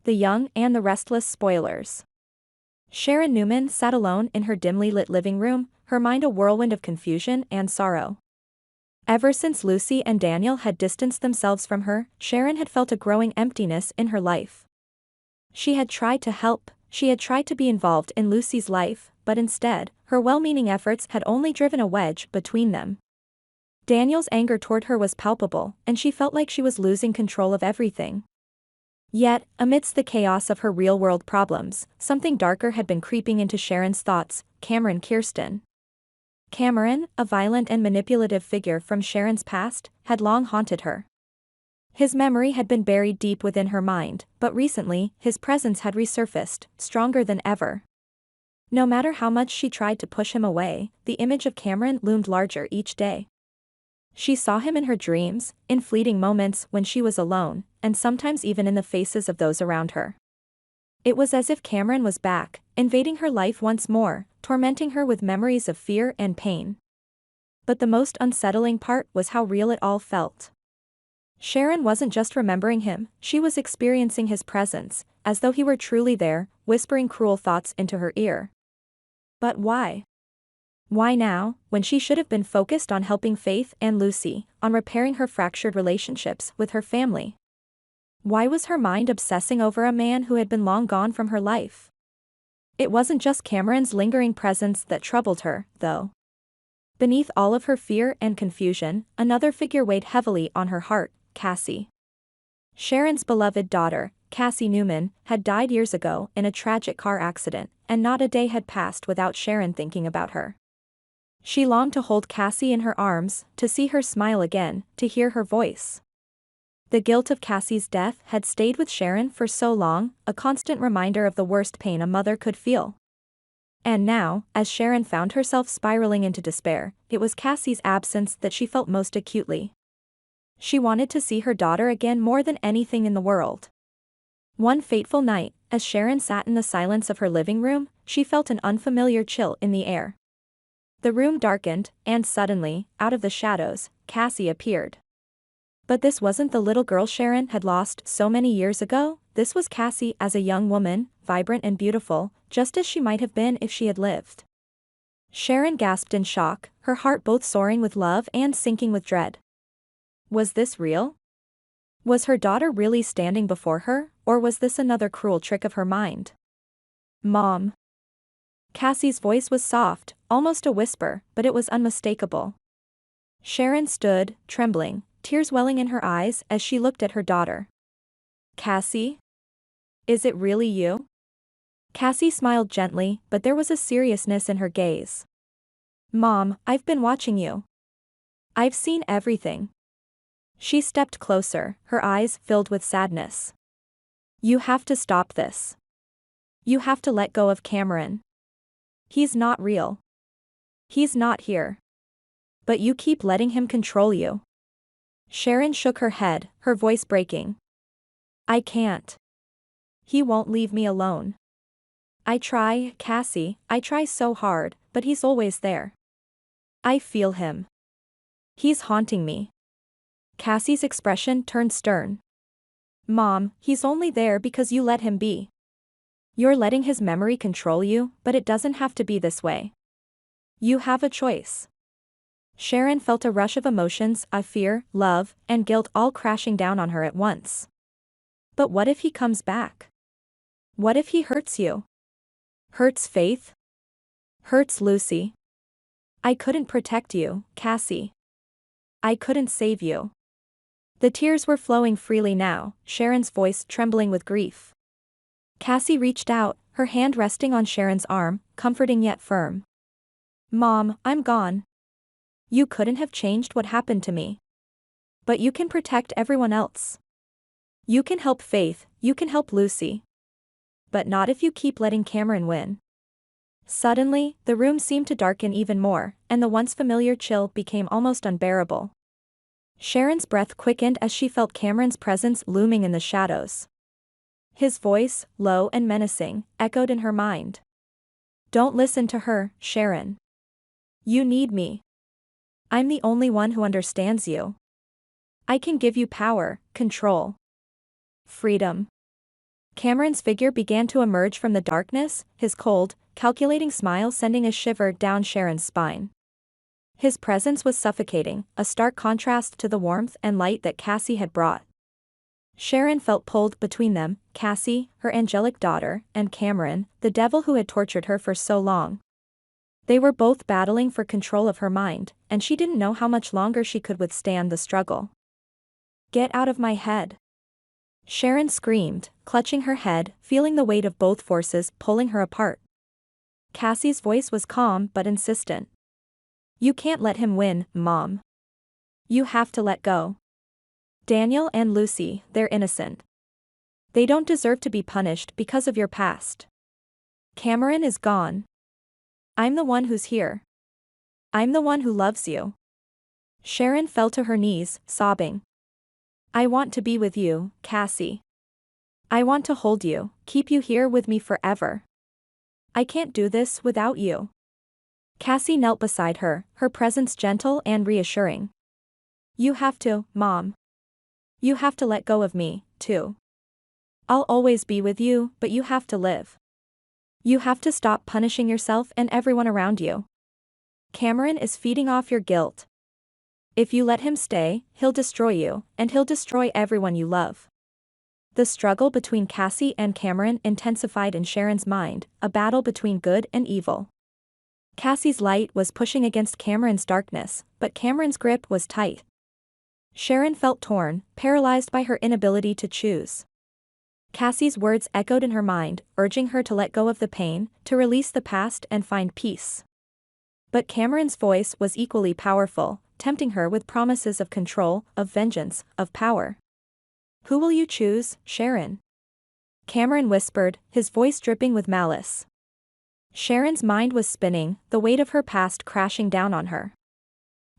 the young and the restless spoilers. Sharon Newman sat alone in her dimly lit living room, her mind a whirlwind of confusion and sorrow. Ever since Lucy and Daniel had distanced themselves from her, Sharon had felt a growing emptiness in her life. She had tried to help, she had tried to be involved in Lucy's life, but instead, her well-meaning efforts had only driven a wedge between them. Daniel's anger toward her was palpable, and she felt like she was losing control of everything. Yet, amidst the chaos of her real-world problems, something darker had been creeping into Sharon's thoughts: Cameron Kirsten. Cameron, a violent and manipulative figure from Sharon's past, had long haunted her. His memory had been buried deep within her mind, but recently, his presence had resurfaced, stronger than ever. No matter how much she tried to push him away, the image of Cameron loomed larger each day. She saw him in her dreams, in fleeting moments when she was alone, and sometimes even in the faces of those around her. It was as if Cameron was back, invading her life once more, tormenting her with memories of fear and pain. But the most unsettling part was how real it all felt. Sharon wasn't just remembering him, she was experiencing his presence, as though he were truly there, whispering cruel thoughts into her ear. But why? Why now, when she should have been focused on helping Faith and Lucy, on repairing her fractured relationships with her family? Why was her mind obsessing over a man who had been long gone from her life? It wasn't just Cameron's lingering presence that troubled her, though. Beneath all of her fear and confusion, another figure weighed heavily on her heart: Cassie. Sharon's beloved daughter, Cassie Newman, had died years ago in a tragic car accident, and not a day had passed without Sharon thinking about her. She longed to hold Cassie in her arms, to see her smile again, to hear her voice. The guilt of Cassie's death had stayed with Sharon for so long, a constant reminder of the worst pain a mother could feel. And now, as Sharon found herself spiraling into despair, it was Cassie's absence that she felt most acutely. She wanted to see her daughter again more than anything in the world. One fateful night, as Sharon sat in the silence of her living room, she felt an unfamiliar chill in the air. The room darkened, and suddenly, out of the shadows, Cassie appeared. But this wasn't the little girl Sharon had lost so many years ago. This was Cassie as a young woman, vibrant and beautiful, just as she might have been if she had lived. Sharon gasped in shock, her heart both soaring with love and sinking with dread. Was this real? Was her daughter really standing before her, or was this another cruel trick of her mind? Mom. Cassie's voice was soft, almost a whisper, but it was unmistakable. Sharon stood, trembling, tears welling in her eyes as she looked at her daughter. Cassie? Is it really you? Cassie smiled gently, but there was a seriousness in her gaze. Mom, I've been watching you. I've seen everything. She stepped closer, her eyes filled with sadness. You have to stop this. You have to let go of Cameron. He's not real. He's not here. But you keep letting him control you. Sharon shook her head, her voice breaking. I can't. He won't leave me alone. I try, Cassie, I try so hard, but he's always there. I feel him. He's haunting me. Cassie's expression turned stern. Mom, he's only there because you let him be. You're letting his memory control you, but it doesn't have to be this way. You have a choice. Sharon felt a rush of emotions, of fear, love, and guilt all crashing down on her at once. But what if he comes back? What if he hurts you? Hurts Faith? Hurts Lucy? I couldn't protect you, Cassie. I couldn't save you. The tears were flowing freely now, Sharon's voice trembling with grief. Cassie reached out, her hand resting on Sharon's arm, comforting yet firm. Mom, I'm gone. You couldn't have changed what happened to me. But you can protect everyone else. You can help Faith, you can help Lucy. But not if you keep letting Cameron win. Suddenly, the room seemed to darken even more, and the once familiar chill became almost unbearable. Sharon's breath quickened as she felt Cameron's presence looming in the shadows. His voice, low and menacing, echoed in her mind. Don't listen to her, Sharon. You need me. I'm the only one who understands you. I can give you power, control, freedom. Cameron's figure began to emerge from the darkness, his cold, calculating smile sending a shiver down Sharon's spine. His presence was suffocating, a stark contrast to the warmth and light that Cassie had brought. Sharon felt pulled between them, Cassie, her angelic daughter, and Cameron, the devil who had tortured her for so long. They were both battling for control of her mind, and she didn't know how much longer she could withstand the struggle. "Get out of my head!" Sharon screamed, clutching her head, feeling the weight of both forces pulling her apart. Cassie's voice was calm but insistent. "You can't let him win, Mom. You have to let go. Daniel and Lucy, they're innocent. They don't deserve to be punished because of your past. Cameron is gone. I'm the one who's here. I'm the one who loves you." Sharon fell to her knees, sobbing. "I want to be with you, Cassie. I want to hold you, keep you here with me forever. I can't do this without you." Cassie knelt beside her, her presence gentle and reassuring. "You have to, Mom. You have to let go of me, too. I'll always be with you, but you have to live. You have to stop punishing yourself and everyone around you. Cameron is feeding off your guilt. If you let him stay, he'll destroy you, and he'll destroy everyone you love." The struggle between Cassie and Cameron intensified in Sharon's mind, a battle between good and evil. Cassie's light was pushing against Cameron's darkness, but Cameron's grip was tight. Sharon felt torn, paralyzed by her inability to choose. Cassie's words echoed in her mind, urging her to let go of the pain, to release the past and find peace. But Cameron's voice was equally powerful, tempting her with promises of control, of vengeance, of power. "Who will you choose, Sharon?" Cameron whispered, his voice dripping with malice. Sharon's mind was spinning, the weight of her past crashing down on her.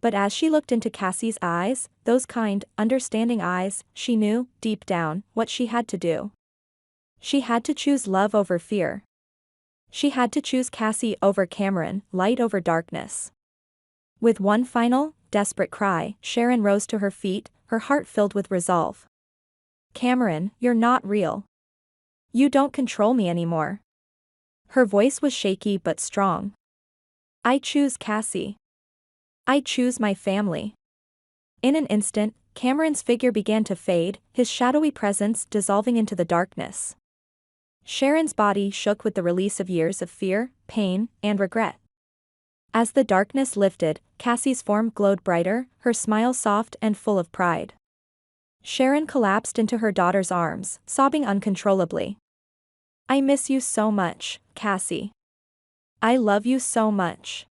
But as she looked into Cassie's eyes, those kind, understanding eyes, she knew, deep down, what she had to do. She had to choose love over fear. She had to choose Cassie over Cameron, light over darkness. With one final, desperate cry, Sharon rose to her feet, her heart filled with resolve. "Cameron, you're not real. You don't control me anymore." Her voice was shaky but strong. "I choose Cassie. I choose my family." In an instant, Cameron's figure began to fade, his shadowy presence dissolving into the darkness. Sharon's body shook with the release of years of fear, pain, and regret. As the darkness lifted, Cassie's form glowed brighter, her smile soft and full of pride. Sharon collapsed into her daughter's arms, sobbing uncontrollably. "I miss you so much, Cassie. I love you so much."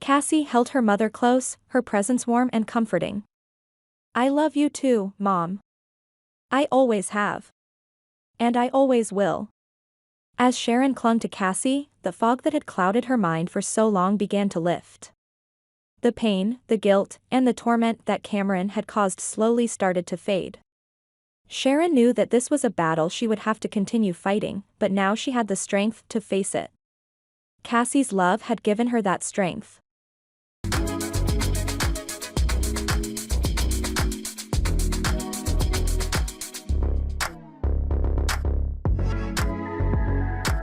Cassie held her mother close, her presence warm and comforting. "I love you too, Mom. I always have. And I always will." As Sharon clung to Cassie, the fog that had clouded her mind for so long began to lift. The pain, the guilt, and the torment that Cameron had caused slowly started to fade. Sharon knew that this was a battle she would have to continue fighting, but now she had the strength to face it. Cassie's love had given her that strength.